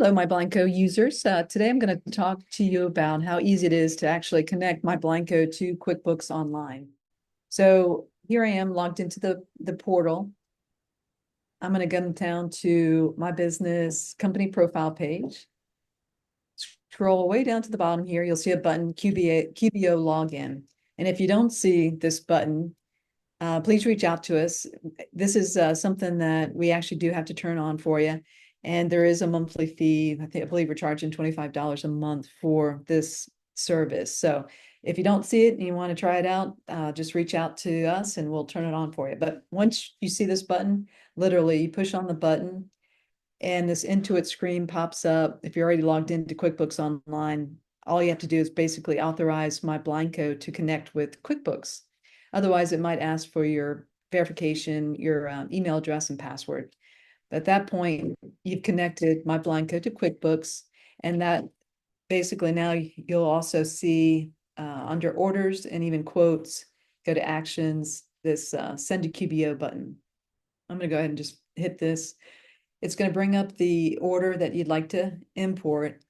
Hello, MyBlindCo users. Today I'm going to talk to you about how easy it is to actually connect MyBlindCo to QuickBooks Online. So here I am logged into the portal. I'm going to come down to my business company profile page. Scroll way down to the bottom here, you'll see a button, QBO login. And if you don't see this button, please reach out to us. This is something that we actually do have to turn on for you. And there is a monthly fee. I believe we're charging $25 a month for this service. So if you don't see it and you want to try it out, just reach out to us and we'll turn it on for you. But once you see this button, literally you push on the button and this Intuit screen pops up. If you're already logged into QuickBooks Online, all you have to do is basically authorize MyBlindCo to connect with QuickBooks. Otherwise, it might ask for your verification, your email address and password. At that point, you've connected MyBlindCo to QuickBooks, and that basically now you'll also see under orders and even quotes, go to actions, this send to QBO button. I'm going to go ahead and just hit this. It's going to bring up the order that you'd like to import.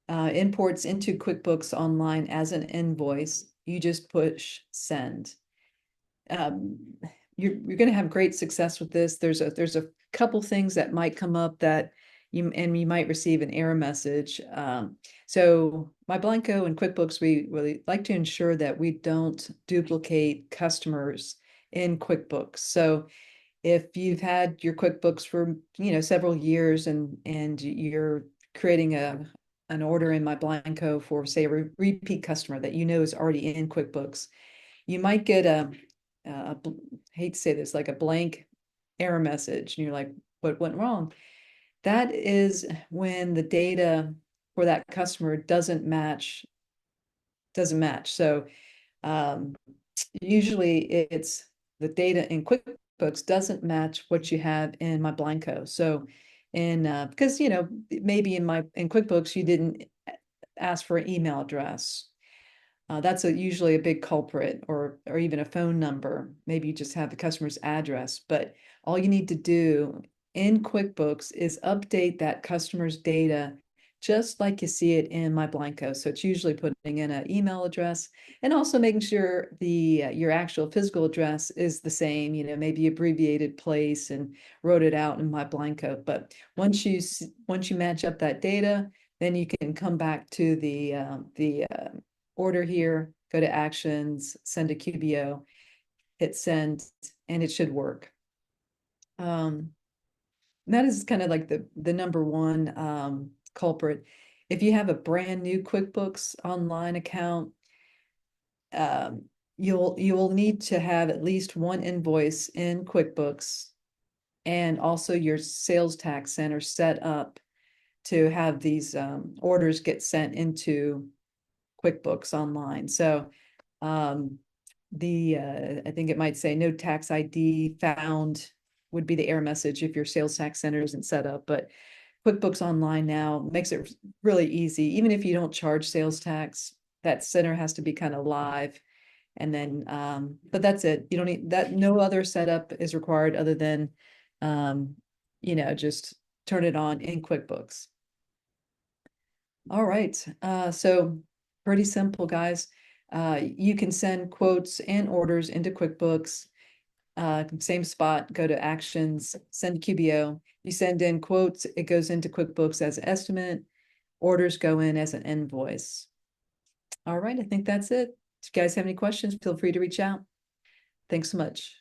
Imports into QuickBooks Online as an invoice. You just push send. You're going to have great success with this. There's a couple things that might come up that you might receive an error message. So MyBlindCo and QuickBooks, we really like to ensure that we don't duplicate customers in QuickBooks. So if you've had your QuickBooks for several years and you're creating an order in MyBlindCo for, say, a repeat customer that is already in QuickBooks, you might get I hate to say this, like a blank error message, and you're like, what went wrong? That is when the data for that customer doesn't match. So usually it's the data in QuickBooks doesn't match what you have in MyBlindCo. So because maybe in QuickBooks you didn't ask for an email address. That's usually a big culprit, or even a phone number. Maybe you just have the customer's address, but all you need to do in QuickBooks is update that customer's data just like you see it in MyBlindCo. So it's usually putting in an email address and also making sure your actual physical address is the same, maybe abbreviated place and wrote it out in MyBlindCo. But once you match up that data, then you can come back to the order here, go to actions, send to QBO, hit send, and it should work. That is kind of like the number one culprit. If you have a brand new QuickBooks Online account, you will need to have at least one invoice in QuickBooks, and also your sales tax center set up to have these orders get sent into QuickBooks Online. So I think it might say no tax ID found would be the error message if your sales tax center isn't set up. But QuickBooks Online now makes it really easy. Even if you don't charge sales tax, that center has to be kind of live. And then, but that's it. You don't need that. No other setup is required other than, just turn it on in QuickBooks. All right. So pretty simple, guys. You can send quotes and orders into QuickBooks. Same spot, go to actions, send QBO. You send in quotes, it goes into QuickBooks as an estimate. Orders go in as an invoice. All right, I think that's it. If you guys have any questions, feel free to reach out. Thanks so much.